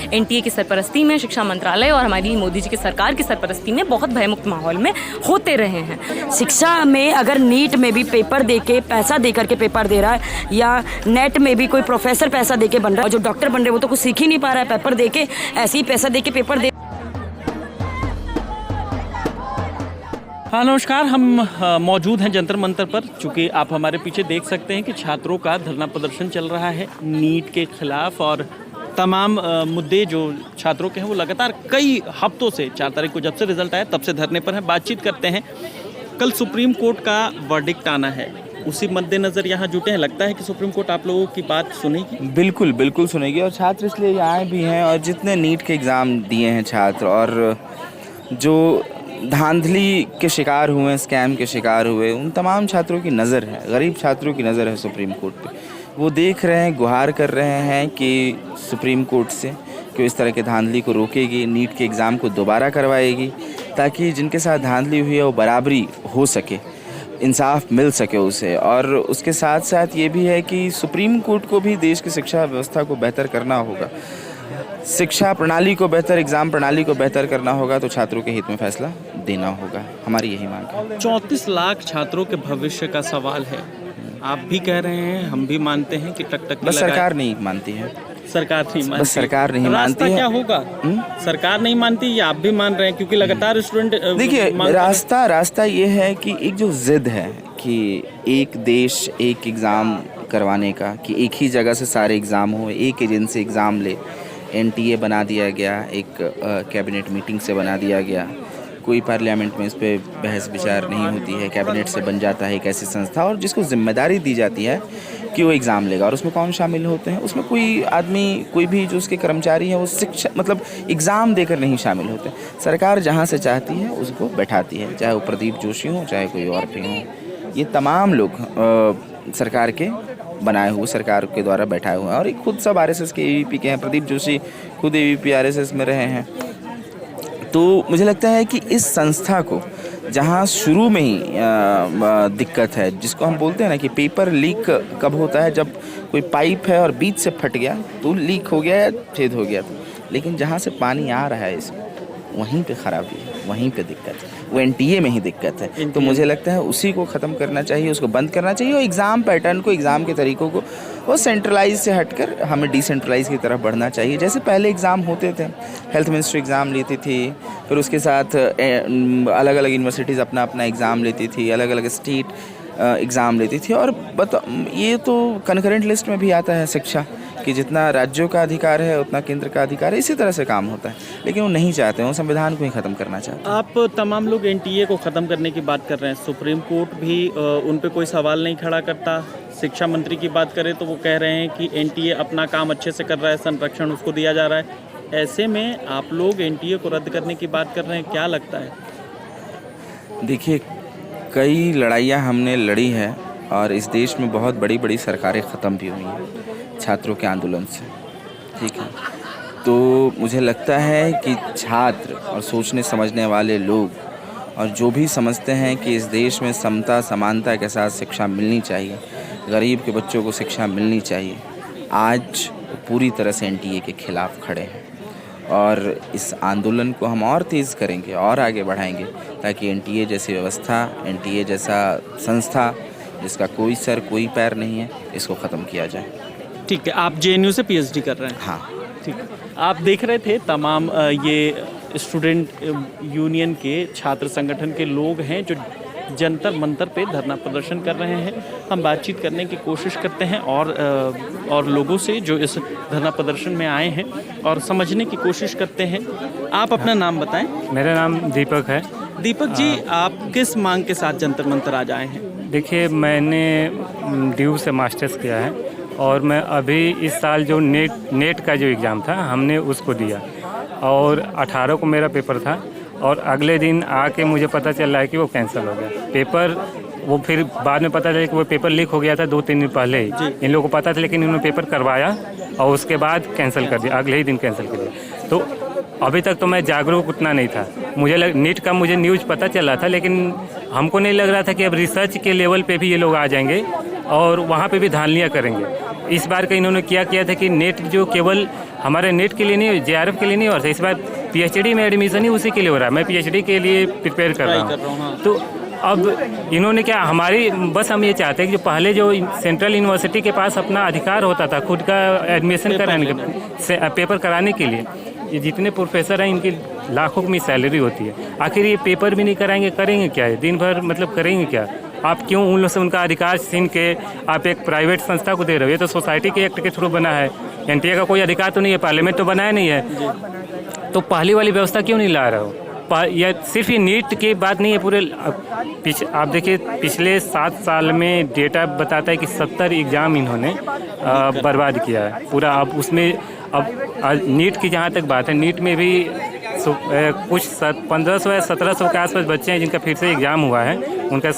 NTA की सरपरस्ती में, शिक्षा मंत्रालय और हमारी मोदी जी की सरकार की सरपरस्ती में बहुत भयमुक्त माहौल में होते रहे हैं। शिक्षा में अगर नीट में भी पेपर दे के पैसा दे करके पेपर दे रहा है, या नेट में भी कोई प्रोफेसर पैसा दे के बन रहा है, और जो डॉक्टर बन रहे हैं वो तो कुछ सीख ही नहीं पा रहा है, पेपर दे के ऐसे ही पैसा दे के पेपर दे। हाँ नमस्कार, हम मौजूद हैं जंतर मंतर पर। चूँकि आप हमारे पीछे देख सकते हैं कि छात्रों का धरना प्रदर्शन चल रहा है नीट के खिलाफ, और तमाम मुद्दे जो छात्रों के हैं वो लगातार कई हफ्तों से, 4 तारीख को जब से रिजल्ट आया तब से धरने पर हैं। बातचीत करते हैं। कल सुप्रीम कोर्ट का वर्डिक्ट आना है, उसी मद्देनज़र यहाँ जुटे हैं। लगता है कि सुप्रीम कोर्ट आप लोगों की बात सुनेगी? बिल्कुल बिल्कुल सुनेगी, और छात्र इसलिए आए भी हैं। और जितने नीट के एग्ज़ाम दिए हैं छात्र, और जो धांधली के शिकार हुए, स्कैम के शिकार हुए, उन तमाम छात्रों की नज़र है, गरीब छात्रों की नज़र है सुप्रीम कोर्ट पे। वो देख रहे हैं, गुहार कर रहे हैं कि सुप्रीम कोर्ट से कि इस तरह के धांधली को रोकेगी, नीट के एग्ज़ाम को दोबारा करवाएगी, ताकि जिनके साथ धांधली हुई है वो बराबरी हो सके, इंसाफ मिल सके उसे। और उसके साथ साथ ये भी है कि सुप्रीम कोर्ट को भी देश की शिक्षा व्यवस्था को बेहतर करना होगा, शिक्षा प्रणाली को बेहतर, एग्ज़ाम प्रणाली को बेहतर करना होगा, तो छात्रों के हित में फैसला देना होगा। हमारी यही मांग है। 34 लाख छात्रों के भविष्य का सवाल है। आप भी कह रहे हैं, हम भी मानते हैं कि टकटकी बस सरकार नहीं मानती है। सरकार नहीं मानती, बस सरकार नहीं मानती है। क्या होगा? सरकार नहीं मानती या आप भी मान रहे हैं? क्योंकि लगातार स्टूडेंट देखिए, रास्ता ये है कि एक जो जिद है कि एक देश एक एग्ज़ाम करवाने का, कि एक ही जगह से सारे एग्ज़ाम हो, एक एजेंसी एग्ज़ाम ले। एनटीए बना दिया गया, एक कैबिनेट मीटिंग से बना दिया गया, कोई पार्लियामेंट में इस पर बहस विचार नहीं होती है, कैबिनेट से बन जाता है एक ऐसी संस्था, और जिसको जिम्मेदारी दी जाती है कि वो एग्ज़ाम लेगा। और उसमें कौन शामिल होते हैं? उसमें कोई आदमी, कोई भी जो उसके कर्मचारी हैं, वो शिक्षा मतलब एग्ज़ाम देकर नहीं शामिल होते। सरकार जहाँ से चाहती है उसको बैठाती है, चाहे वो प्रदीप जोशी हो, चाहे कोई और भी हो। ये तमाम लोग सरकार के बनाए हुए, सरकार के द्वारा बैठाए हुए हैं। और एक खुद सब आरएसएस के एवीपी के हैं, प्रदीप जोशी खुद एवीपी आरएसएस में रहे हैं। तो मुझे लगता है कि इस संस्था को जहाँ शुरू में ही दिक्कत है, जिसको हम बोलते हैं ना कि पेपर लीक कब होता है, जब कोई पाइप है और बीच से फट गया तो लीक हो गया या छेद हो गया। लेकिन जहाँ से पानी आ रहा है इसमें, वहीं पे ख़राबी है, वहीं पे दिक्कत है, वो एनटीए में ही दिक्कत है। तो मुझे लगता है उसी को ख़त्म करना चाहिए, उसको बंद करना चाहिए, और एग्ज़ाम पैटर्न को, एग्ज़ाम के तरीक़ों को वो सेंट्रलाइज से हटकर हमें डिसेंट्रलाइज की तरफ बढ़ना चाहिए। जैसे पहले एग्ज़ाम होते थे, हेल्थ मिनिस्ट्री एग्ज़ाम लेती थी, फिर उसके साथ अलग अलग यूनिवर्सिटीज़ अपना अपना एग्ज़ाम लेती थी, अलग अलग स्टेट एग्ज़ाम लेती थी। और ये तो कनकरेंट लिस्ट में भी आता है शिक्षा, कि जितना राज्यों का अधिकार है उतना केंद्र का अधिकार है, इसी तरह से काम होता है। लेकिन वो नहीं चाहते, वो संविधान को ही ख़त्म करना चाहते हैं। आप तमाम लोग एनटीए को ख़त्म करने की बात कर रहे हैं, सुप्रीम कोर्ट भी उन पे कोई सवाल नहीं खड़ा करता। शिक्षा मंत्री की बात करें तो वो कह रहे हैं कि एनटीए अपना काम अच्छे से कर रहा है, संरक्षण उसको दिया जा रहा है। ऐसे में आप लोग एनटीए को रद्द करने की बात कर रहे हैं, क्या लगता है? देखिए, कई लड़ाइयाँ हमने लड़ी है, और इस देश में बहुत बड़ी बड़ी सरकारें ख़त्म भी हुई हैं छात्रों के आंदोलन से, ठीक है। तो मुझे लगता है कि छात्र और सोचने समझने वाले लोग, और जो भी समझते हैं कि इस देश में समता समानता के साथ शिक्षा मिलनी चाहिए, गरीब के बच्चों को शिक्षा मिलनी चाहिए, आज पूरी तरह से एनटीए के खिलाफ खड़े हैं। और इस आंदोलन को हम और तेज़ करेंगे और आगे बढ़ाएंगे, ताकि एनटीए जैसी व्यवस्था, एनटीए जैसा संस्था जिसका कोई सर कोई पैर नहीं है, इसको ख़त्म किया जाए। ठीक है, आप जेएनयू से पीएचडी कर रहे हैं? हाँ, ठीक है। आप देख रहे थे तमाम ये स्टूडेंट यूनियन के, छात्र संगठन के लोग हैं जो जंतर मंतर पे धरना प्रदर्शन कर रहे हैं। हम बातचीत करने की कोशिश करते हैं और लोगों से जो इस धरना प्रदर्शन में आए हैं, और समझने की कोशिश करते हैं। आप अपना नाम बताएं। मेरा नाम दीपक है। दीपक जी, आप किस मांग के साथ जंतर मंतर आज आए हैं? देखिए, मैंने ड्यू से मास्टर्स किया है, और मैं अभी इस साल जो नेट का जो एग्ज़ाम था हमने उसको दिया, और 18 को मेरा पेपर था, और अगले दिन आके मुझे पता चल रहा है कि वो कैंसिल हो गया पेपर। वो फिर बाद में पता चला कि वो पेपर लीक हो गया था 2-3 दिन पहले ही। इन लोगों को पता था, लेकिन इन्होंने पेपर करवाया और उसके बाद कैंसिल कर दिया, अगले ही दिन कैंसिल कर दिया। तो अभी तक तो मैं जागरूक उतना नहीं था। नीट का मुझे न्यूज़ पता चला था, लेकिन हमको नहीं लग रहा था कि अब रिसर्च के लेवल पे भी ये लोग आ जाएंगे और वहाँ पे भी धांधलियाँ करेंगे। इस बार का इन्होंने क्या किया था कि नेट जो केवल हमारे नेट के लिए नहीं, JRF के लिए नहीं हो रहा था, इस बार PhD में एडमिशन ही उसी के लिए हो रहा है। मैं PhD के लिए प्रिपेयर कर रहा हूँ। तो अब इन्होंने क्या, हमारी बस हम ये चाहते हैं कि जो पहले जो सेंट्रल यूनिवर्सिटी के पास अपना अधिकार होता था खुद का एडमिशन कराने का, पेपर कराने के लिए, ये जितने प्रोफेसर हैं इनकी लाखों में सैलरी होती है, आखिर ये पेपर भी नहीं कराएंगे, करेंगे क्या है दिन भर, मतलब करेंगे क्या? आप क्यों उन लोग से उनका अधिकार छीन के आप एक प्राइवेट संस्था को दे रहे हो? ये तो सोसाइटी के एक्ट के थ्रू बना है, NTA का कोई अधिकार तो नहीं है, पार्लियामेंट तो बनाया नहीं है, तो पहली वाली व्यवस्था क्यों नहीं ला रहे हो? या सिर्फ ये नीट की बात नहीं है, पूरे आप देखिए पिछले 7 साल में डेटा बताता है कि 70 एग्ज़ाम इन्होंने बर्बाद किया है पूरा। अब उसमें अब नीट की जहाँ तक बात है, नीट में भी कुछ 1500 या 1700 के आसपास बच्चे हैं जिनका फिर से एग्ज़ाम हुआ है उनका,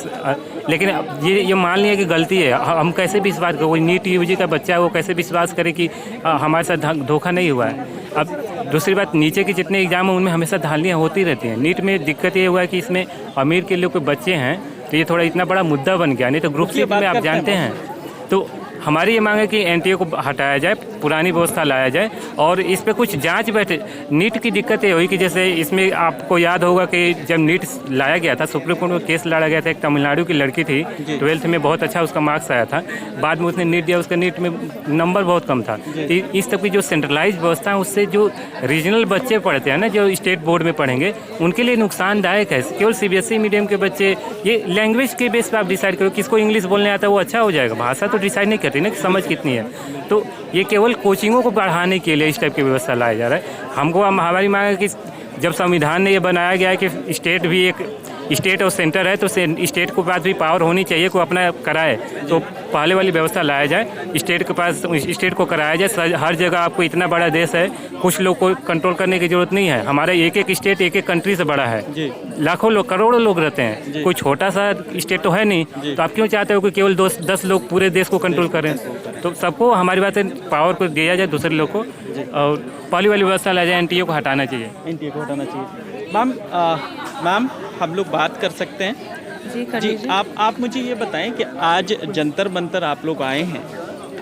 लेकिन ये मान लिया कि गलती है। हम कैसे विश्वास करें, कोई नीट UG का बच्चा है वो कैसे विश्वास करे कि हमारे साथ धोखा नहीं हुआ है? अब दूसरी बात, नीचे के जितने एग्जाम हैं उनमें हमेशा धांधलियाँ होती रहती हैं। नीट में दिक्कत ये हुआ है कि इसमें अमीर के लोग बच्चे हैं, तो ये थोड़ा इतना बड़ा मुद्दा बन गया। नहीं तो ग्रुप सी में आप जानते हैं। तो हमारी ये मांग है कि NTA को हटाया जाए, पुरानी व्यवस्था लाया जाए और इस पे कुछ जांच बैठे। नीट की दिक्कत ये हुई कि जैसे इसमें आपको याद होगा कि जब नीट लाया गया था, सुप्रीम कोर्ट में केस लड़ा गया था, एक तमिलनाडु की लड़की थी, 12th में बहुत अच्छा उसका मार्क्स आया था, बाद में उसने नीट दिया, उसका नीट में नंबर बहुत कम था। इस तक की जो सेंट्रलाइज व्यवस्था है उससे जो रीजनल बच्चे पढ़ते हैं ना, जो स्टेट बोर्ड में पढ़ेंगे, उनके लिए नुकसानदायक है। केवल CBSE मीडियम के बच्चे, ये लैंग्वेज के बेस पर आप डिसाइड करो, किसको इंग्लिश बोलने आता है वो अच्छा हो जाएगा, भाषा तो डिसाइड नहीं करती ना कि समझ कितनी है। तो ये केवल कोचिंगों को बढ़ाने के लिए इस टाइप की व्यवस्था लाया जा रहा है। हमको हमारी मांग है कि जब संविधान ने ये बनाया गया है कि स्टेट भी एक स्टेट और सेंटर है, तो स्टेट के पास भी पावर होनी चाहिए को अपना कराए, तो पहले वाली व्यवस्था लाया जाए, स्टेट के पास स्टेट को कराया जाए। हर जगह आपको इतना बड़ा देश है, कुछ लोग को कंट्रोल करने की जरूरत नहीं है। हमारा एक स्टेट एक कंट्री से बड़ा है, लाखों लोग, करोड़ों लोग रहते हैं, कोई छोटा सा स्टेट तो है नहीं। तो आप क्यों चाहते हो कि केवल 10 लोग पूरे देश को कंट्रोल करें? तो सबको हमारी बात है, पावर को दिया जाए दूसरे लोग को, और पहली वाली व्यवस्था लाया जाए, NTA को हटाना चाहिए। NTA को हटाना चाहिए। मैम हम लोग बात कर सकते हैं जी? आप मुझे ये बताएं कि आज जंतर मंतर आप लोग आए हैं,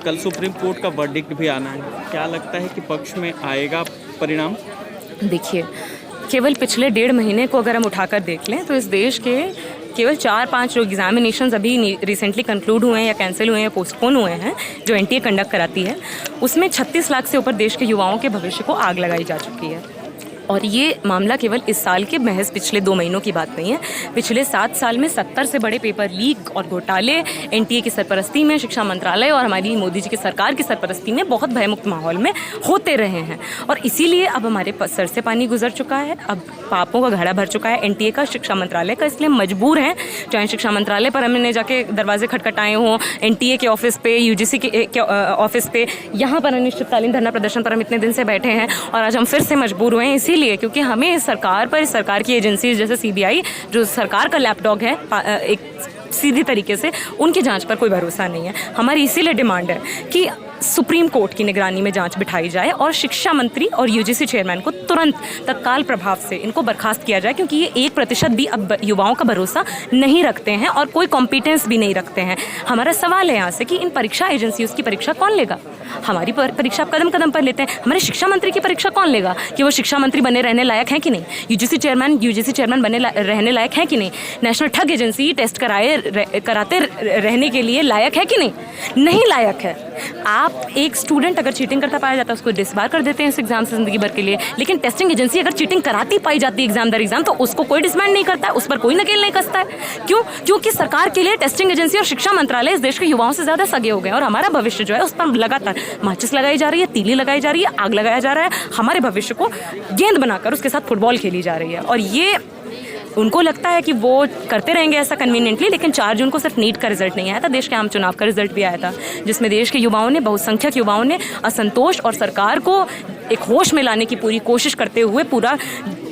कल सुप्रीम कोर्ट का वर्डिक्ट भी आना है, क्या लगता है कि पक्ष में आएगा परिणाम? देखिए, केवल पिछले 1.5 महीने को अगर हम उठाकर देख लें तो इस देश के केवल 4-5 जो एग्जामिनेशंस अभी रिसेंटली कंक्लूड हुए हैं या कैंसिल हुए हैं या पोस्टपोन हुए हैं, जो NTA कंडक्ट कराती है, उसमें 36 लाख से ऊपर देश के युवाओं के भविष्य को आग लगाई जा चुकी है। और ये मामला केवल इस साल के महज पिछले 2 महीनों की बात नहीं है। पिछले 7 साल में 70 से बड़े पेपर लीक और घोटाले NTA की सरपरस्ती में, शिक्षा मंत्रालय और हमारी मोदी जी की सरकार की सरपरस्ती में बहुत भयमुक्त माहौल में होते रहे हैं। और इसीलिए अब हमारे सर से पानी गुजर चुका है, अब पापों का घड़ा भर चुका है NTA का, शिक्षा मंत्रालय का। इसलिए मजबूर हैं, चाहे शिक्षा मंत्रालय पर हमने जाके दरवाजे खटखटाए हों, NTA के ऑफिस पे, UGC के ऑफिस पे, यहाँ पर अनिश्चितकालीन धरना प्रदर्शन पर हम इतने दिन से बैठे हैं और आज हम फिर से मजबूर हुए हैं इसीलिए क्योंकि हमें इस सरकार पर, सरकार की एजेंसी जैसे CBI जो सरकार का लैपडॉग है, एक सीधी तरीके से उनकी जांच पर कोई भरोसा नहीं है। हमारी इसीलिए डिमांड है कि सुप्रीम कोर्ट की निगरानी में जांच बिठाई जाए और शिक्षा मंत्री और UGC चेयरमैन को तुरंत तत्काल प्रभाव से इनको बर्खास्त किया जाए, क्योंकि ये 1% भी अब युवाओं का भरोसा नहीं रखते हैं और कोई कॉम्पिटेंस भी नहीं रखते हैं। हमारा सवाल है यहाँ से कि इन परीक्षा एजेंसी उसकी परीक्षा कौन लेगा? हमारी परीक्षा कदम कदम पर लेते हैं, हमारे शिक्षा मंत्री की परीक्षा कौन लेगा कि वो शिक्षा मंत्री बने रहने लायक हैं कि नहीं? UGC चेयरमैन बने रहने लायक हैं कि नहीं? नेशनल ठग एजेंसी टेस्ट कराते रहने के लिए लायक है कि नहीं? नहीं लायक है। आप एक स्टूडेंट अगर चीटिंग करता पाया जाता है उसको डिसबार कर देते हैं इस एग्जाम से जिंदगी भर के लिए, लेकिन टेस्टिंग एजेंसी अगर चीटिंग कराती पाई जाती है एग्जाम दर एग्जाम तो उसको कोई डिसबार नहीं करता है, उस पर कोई नकेल नहीं कसता है। क्यों? क्योंकि सरकार के लिए टेस्टिंग एजेंसी और शिक्षा मंत्रालय इस देश के युवाओं से ज्यादा सगे हो गए और हमारा भविष्य जो है उस पर लगातार माचिस लगाई जा रही है, तीली लगाई जा रही है, आग लगाया जा रहा है। हमारे भविष्य को गेंद बनाकर उसके साथ फुटबॉल खेली जा रही है और ये उनको लगता है कि वो करते रहेंगे ऐसा कन्वीनियंटली, लेकिन 4 जून को सिर्फ नीट का रिजल्ट नहीं आया था, देश के आम चुनाव का रिजल्ट भी आया था, जिसमें देश के युवाओं ने, बहुसंख्यक युवाओं ने असंतोष और सरकार को एक होश में लाने की पूरी कोशिश करते हुए पूरा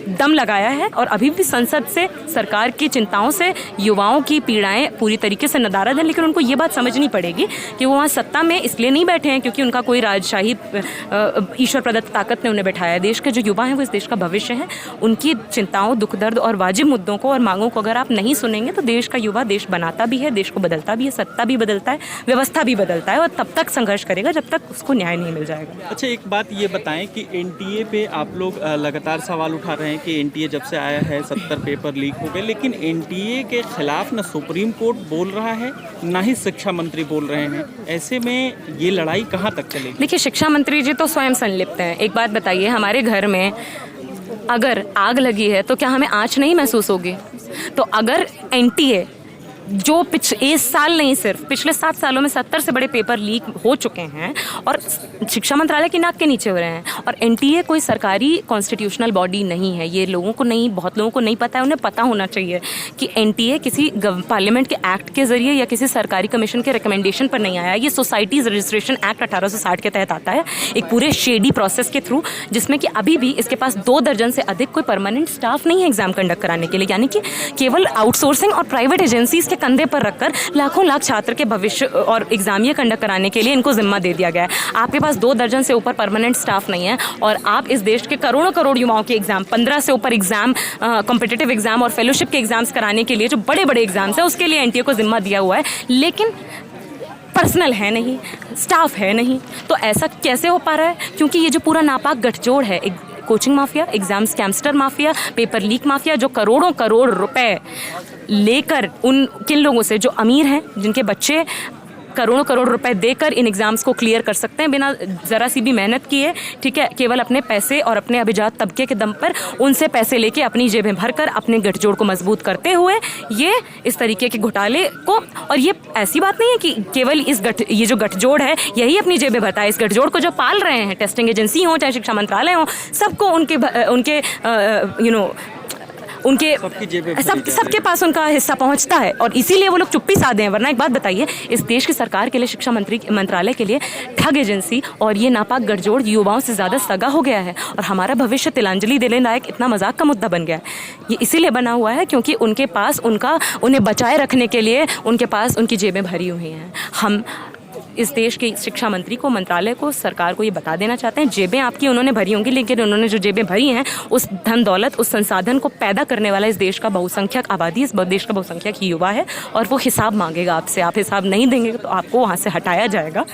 दम लगाया है और अभी भी संसद से सरकार की चिंताओं से युवाओं की पीड़ाएं पूरी तरीके से नदारद है। लेकिन उनको ये बात समझनी पड़ेगी कि वो वहाँ सत्ता में इसलिए नहीं बैठे हैं क्योंकि उनका कोई राजशाही ईश्वर प्रदत्त ताकत ने उन्हें बैठाया है। देश के जो युवा हैं वो इस देश का भविष्य है। उनकी चिंताओं, दुख दर्द और वाजिब मुद्दों को और मांगों को अगर आप नहीं सुनेंगे तो देश का युवा देश बनाता भी है, देश को बदलता भी है, सत्ता भी बदलता है, व्यवस्था भी बदलता है और तब तक संघर्ष करेगा जब तक उसको न्याय नहीं मिल जाएगा। अच्छा, एक बात ये बताएं कि एनटीए पे आप लोग लगातार सवाल उठा रहे हैं कि एनटीए जब से आया है 70 पेपर लीक हो गए, लेकिन एनटीए के खिलाफ न सुप्रीम कोर्ट बोल रहा है ना ही शिक्षा मंत्री बोल रहे हैं। ऐसे में ये लड़ाई कहाँ तक चलेगी? देखिए, शिक्षा मंत्री जी तो स्वयं संलिप्त हैं। एक बात बताइए, हमारे घर में अगर आग लगी है तो क्या हमें आँच नहीं महसूस होगी? तो अगर एनटीए जो इस साल नहीं सिर्फ पिछले 7 सालों में 70 से बड़े पेपर लीक हो चुके हैं और शिक्षा मंत्रालय की नाक के नीचे हो रहे हैं, और एनटीए कोई सरकारी कॉन्स्टिट्यूशनल बॉडी नहीं है। ये लोगों को नहीं, बहुत लोगों को नहीं पता है। उन्हें पता होना चाहिए कि एनटीए किसी पार्लियामेंट के एक्ट के जरिए या किसी सरकारी कमीशन के रिकमेंडेशन पर नहीं आया। ये सोसाइटीज रजिस्ट्रेशन एक्ट 1860 के तहत आता है, एक पूरे शेडी प्रोसेस के थ्रू, जिसमें कि अभी भी इसके पास 2 दर्जन से अधिक कोई परमानेंट स्टाफ नहीं है एग्जाम कंडक्ट कराने के लिए। यानी कि केवल आउटसोर्सिंग और प्राइवेट एजेंसीज कंधे पर रखकर लाखों लाख छात्र के भविष्य और एग्जाम ये कंडक्ट कराने के लिए इनको जिम्मा दे दिया गया है। आपके पास 2 दर्जन से ऊपर परमानेंट स्टाफ नहीं है और आप इस देश के करोड़ों करोड़ युवाओं के एग्जाम, 15 से ऊपर एग्जाम, कॉम्पिटिटिव एग्जाम और फेलोशिप के एग्जाम्स कराने के लिए, जो बड़े बड़े एग्जाम्स है, उसके लिए एनटीए को जिम्मा दिया हुआ है। लेकिन पर्सनल है नहीं, स्टाफ है नहीं। तो ऐसा कैसे हो पा रहा है? क्योंकि ये जो पूरा नापाक गठजोड़ है, coaching mafia, exam scamster mafia, paper leak mafia, जो करोड़ों करोड़ रुपए लेकर उन किन लोगों से जो अमीर हैं, जिनके बच्चे करोड़ों करोड़ रुपए देकर इन एग्जाम्स को क्लियर कर सकते हैं बिना ज़रा सी भी मेहनत किए, ठीक है, केवल अपने पैसे और अपने अभिजात तबके के दम पर उनसे पैसे लेके अपनी जेबें भरकर अपने गठजोड़ को मजबूत करते हुए ये इस तरीके के घोटाले को, और ये ऐसी बात नहीं है कि केवल ये जो गठजोड़ है यही अपनी जेबें भरता है। इस गठजोड़ को जो पाल रहे हैं, टेस्टिंग एजेंसी हो चाहे शिक्षा मंत्रालय हो, सबको उनके सबके पास उनका हिस्सा पहुंचता है और इसीलिए वो लोग चुप्पी साधे हैं। वरना एक बात बताइए, इस देश की सरकार के लिए, शिक्षा मंत्रालय के लिए ठग एजेंसी और ये नापाक गठजोड़ युवाओं से ज़्यादा सगा हो गया है और हमारा भविष्य तिलांजलि देने लायक इतना मजाक का मुद्दा बन गया है। ये इसीलिए बना हुआ है क्योंकि उनके पास उन्हें बचाए रखने के लिए उनके पास उनकी जेबें भरी हुई हैं। हम इस देश के शिक्षा मंत्री को, मंत्रालय को, सरकार को ये बता देना चाहते हैं, जेबें आपकी उन्होंने भरी होंगी, लेकिन उन्होंने जो जेबें भरी हैं उस धन दौलत, उस संसाधन को पैदा करने वाला इस देश का बहुसंख्यक आबादी, इस देश का बहुसंख्यक ही युवा है और वो हिसाब मांगेगा आपसे। आप हिसाब नहीं देंगे तो आपको वहाँ से हटाया जाएगा।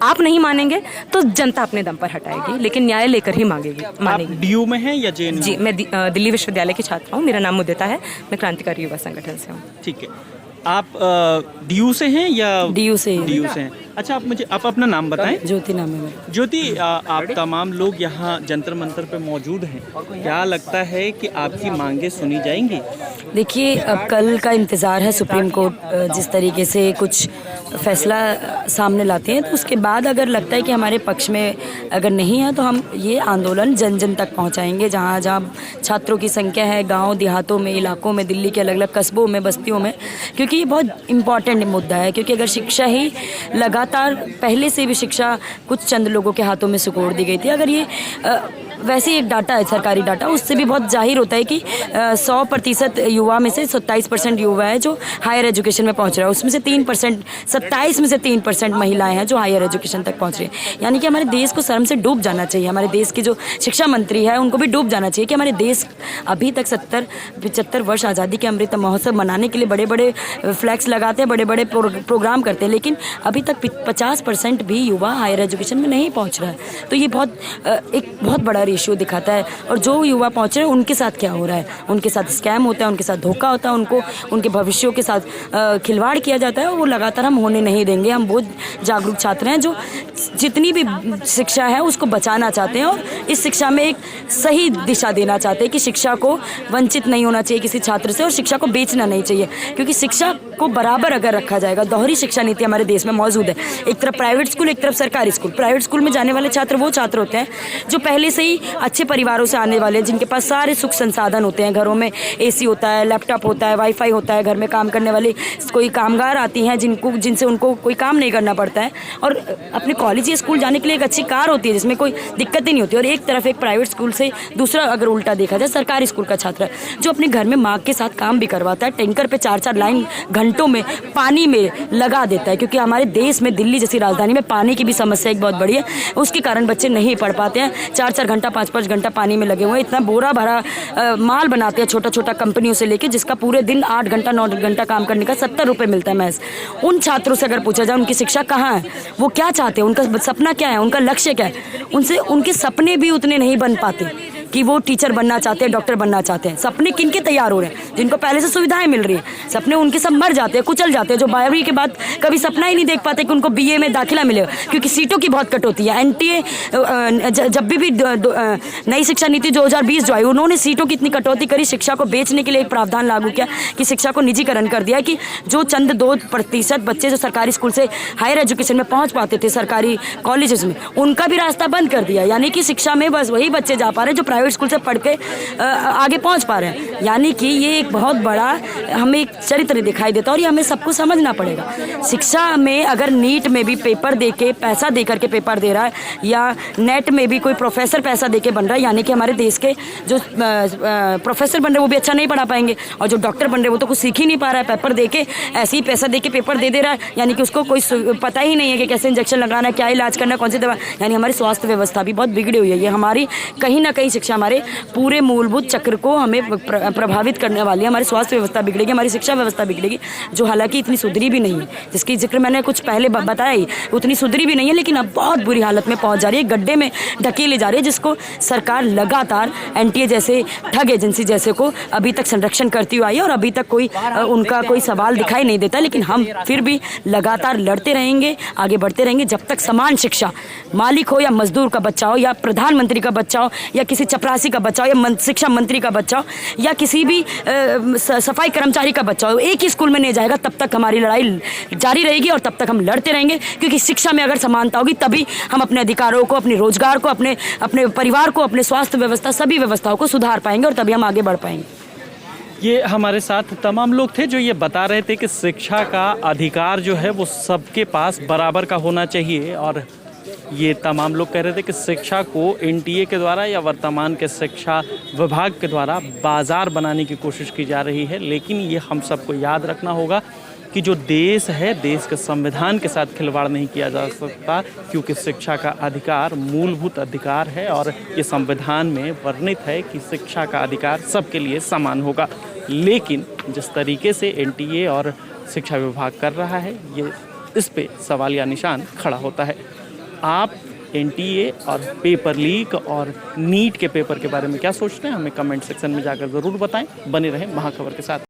आप नहीं मानेंगे तो जनता अपने दम पर हटाएगी, लेकिन न्याय लेकर ही मानेगी। आप डीयू में हैं या जेएनयू? जी, मैं दिल्ली विश्वविद्यालय की छात्रा हूँ। मेरा नाम मुदिता है, मैं क्रांतिकारी युवा संगठन से हूँ। ठीक है, आप डीयू से हैं या? डीयू से हैं। अच्छा, आप अपना नाम बताएं। ज्योति नाम है मेरा। ज्योति, आप तमाम लोग यहाँ जंतर मंतर पे मौजूद हैं, क्या लगता है कि आपकी मांगे सुनी जाएंगी? देखिए, अब कल का इंतज़ार है। सुप्रीम कोर्ट जिस तरीके से कुछ फैसला सामने लाते हैं तो उसके बाद अगर लगता है कि हमारे पक्ष में अगर नहीं है तो हम ये आंदोलन जन जन तक पहुंचाएंगे। जहां जहां छात्रों की संख्या है, गांव देहातों में, इलाकों में, दिल्ली के अलग अलग कस्बों में, बस्तियों में, क्योंकि ये बहुत इम्पॉर्टेंट मुद्दा है। क्योंकि अगर शिक्षा ही लगातार, पहले से भी शिक्षा कुछ चंद लोगों के हाथों में सुकोड़ दी गई थी। अगर ये वैसे एक डाटा है, सरकारी डाटा, उससे भी बहुत जाहिर होता है कि 100% युवा में से 27% युवा है जो हायर एजुकेशन में पहुंच रहा है। उसमें से 3%, 27 में से 3% महिलाएं हैं जो हायर एजुकेशन तक पहुंच रही है। यानी कि हमारे देश को शर्म से डूब जाना चाहिए। हमारे देश की जो शिक्षा मंत्री है उनको भी डूब जाना चाहिए कि हमारे देश अभी तक 70-75 वर्ष आज़ादी के अमृत महोत्सव मनाने के लिए बड़े बड़े फ्लैग्स लगाते हैं, बड़े बड़े प्रोग्राम करते हैं, लेकिन अभी तक 50% भी युवा हायर एजुकेशन में नहीं पहुँच रहा है। तो ये एक बहुत बड़ा रेशियो दिखाता है। और जो युवा पहुंच रहे हैं उनके साथ क्या हो रहा है? उनके साथ स्कैम होता है, उनके साथ धोखा होता है, उनको उनके भविष्यों के साथ खिलवाड़ किया जाता है और वो लगातार हम होने नहीं देंगे। हम बहुत जागरूक छात्र हैं जो जितनी भी शिक्षा है उसको बचाना चाहते हैं और इस शिक्षा में एक सही दिशा देना चाहते हैं कि शिक्षा को वंचित नहीं होना चाहिए किसी छात्र से और शिक्षा को बेचना नहीं चाहिए। क्योंकि शिक्षा सबको बराबर अगर रखा जाएगा, दोहरी शिक्षा नीति हमारे देश में मौजूद है, एक तरफ प्राइवेट स्कूल, एक तरफ सरकारी स्कूल। प्राइवेट स्कूल में जाने वाले छात्र वो छात्र होते हैं जो पहले से ही अच्छे परिवारों से आने वाले, जिनके पास सारे सुख संसाधन होते हैं, घरों में एसी होता है, लैपटॉप होता है, वाईफाई होता है, घर में काम करने वाले कोई कामगार आती हैं जिनसे उनको कोई काम नहीं करना पड़ता है, और अपने कॉलेज या स्कूल जाने के लिए एक अच्छी कार होती है जिसमें कोई दिक्कत ही नहीं होती। और एक तरफ एक प्राइवेट स्कूल से दूसरा अगर उल्टा देखा जाए, सरकारी स्कूल का छात्र जो अपने घर में माँ के साथ काम भी करवाता है, टैंकर पे 4-4 लाइन घंटों में पानी में लगा देता है, क्योंकि हमारे देश में दिल्ली जैसी राजधानी में पानी की भी समस्या एक बहुत बड़ी है, उसके कारण बच्चे नहीं पढ़ पाते हैं, 4-4 घंटा 5-5 घंटा पानी में लगे हुए हैं, इतना बोरा भरा माल बनाते हैं छोटा छोटा कंपनियों से लेके, जिसका पूरे दिन 8 घंटा 9 घंटा काम करने का 70 रुपये मिलता है महज। उन छात्रों से अगर पूछा जाए उनकी शिक्षा कहाँ है, वो क्या चाहते हैं, उनका सपना क्या है, उनका लक्ष्य क्या है, उनसे उनके सपने भी उतने नहीं बन पाते कि वो टीचर बनना चाहते हैं, डॉक्टर बनना चाहते हैं। सपने किनके तैयार हो रहे हैं, जिनको पहले से सुविधाएं मिल रही है, सपने उनके सब मर जाते हैं, कुचल जाते हैं, जो 12वीं के बाद कभी सपना ही नहीं देख पाते कि उनको बीए में दाखिला मिलेगा, क्योंकि सीटों की बहुत कटौती है। एनटीए जब भी नई शिक्षा नीति 2020 जो आई, उन्होंने सीटों की इतनी कटौती करी, शिक्षा को बेचने के लिए एक प्रावधान लागू किया कि शिक्षा को निजीकरण कर दिया, कि जो चंद 2% बच्चे जो सरकारी स्कूल से हायर एजुकेशन में पहुंच पाते थे, सरकारी कॉलेजेस में, उनका भी रास्ता बंद कर दिया। यानी कि शिक्षा में बस वही बच्चे जा पा रहे हैं जो प्राइवेट स्कूल से पढ़ के आगे पहुंच पा रहे हैं। यानी कि ये एक बहुत बड़ा हमें एक चरित्र दिखाई देता है, और ये हमें सबको समझना पड़ेगा। शिक्षा में अगर नीट में भी पेपर दे के पैसा दे करके पेपर दे रहा है, या नेट में भी कोई प्रोफेसर पैसा दे के बन रहा है, यानी कि हमारे देश के जो प्रोफेसर बन रहे वो भी अच्छा नहीं पढ़ा पाएंगे, और जो डॉक्टर बन रहे वो तो कुछ सीख ही नहीं पा रहा है, पेपर दे के ऐसे ही पैसा दे के पेपर दे रहा है, यानी कि उसको कोई पता ही नहीं है कि कैसे इंजेक्शन लगाना है, क्या इलाज करना है, कौन सी दवा। यानी हमारी स्वास्थ्य व्यवस्था भी बहुत बिगड़ी हुई है। ये हमारी कहीं ना कहीं शिक्षा हमारे पूरे मूलभूत चक्र को हमें प्रभावित करने वाली है। हमारी स्वास्थ्य व्यवस्था बिगड़ेगी, हमारी शिक्षा व्यवस्था बिगड़ेगी, जो हालांकि इतनी सुधरी भी नहीं है, जिसकी जिक्र मैंने कुछ पहले बताया ही, उतनी सुधरी भी नहीं है, लेकिन अब बहुत बुरी हालत में पहुंच जा रही है, गड्ढे में ढकेले जा रही है, जिसको सरकार लगातार एनटीए जैसे ठग एजेंसी जैसे को अभी तक संरक्षण करती हुई आई है, और अभी तक कोई उनका कोई सवाल दिखाई नहीं देता। लेकिन हम फिर भी लगातार लड़ते रहेंगे, आगे बढ़ते रहेंगे, जब तक समान शिक्षा, मालिक हो या मजदूर का बच्चा हो, या प्रधानमंत्री का बच्चा हो, या किसी चपरासी का बच्चा हो, या शिक्षा मंत्री का बच्चा हो, या किसी भी सफाई कर्मचारी का बच्चा हो, एक ही स्कूल में नहीं जाएगा, तब तक हमारी लड़ाई जारी रहेगी, और तब तक हम लड़ते रहेंगे। क्योंकि शिक्षा में अगर समानता होगी, तभी हम अपने अधिकारों को, अपने रोजगार को, अपने परिवार को, अपने स्वास्थ्य व्यवस्था, सभी व्यवस्थाओं को सुधार पाएंगे, और तभी हम आगे बढ़ पाएंगे। ये हमारे साथ तमाम लोग थे जो ये बता रहे थे कि शिक्षा का अधिकार जो है वो सबके पास बराबर का होना चाहिए, और ये तमाम लोग कह रहे थे कि शिक्षा को एनटीए के द्वारा या वर्तमान के शिक्षा विभाग के द्वारा बाजार बनाने की कोशिश की जा रही है। लेकिन ये हम सबको याद रखना होगा कि जो देश है, देश के संविधान के साथ खिलवाड़ नहीं किया जा सकता, क्योंकि शिक्षा का अधिकार मूलभूत अधिकार है, और ये संविधान में वर्णित है कि शिक्षा का अधिकार सबके लिए समान होगा। लेकिन जिस तरीके से एनटीए और शिक्षा विभाग कर रहा है, ये इस पे सवालिया निशान खड़ा होता है। आप एनटीए और पेपर लीक और नीट के पेपर के बारे में क्या सोचते हैं, हमें कमेंट सेक्शन में जाकर ज़रूर बताएं। बने रहें महाखबर के साथ।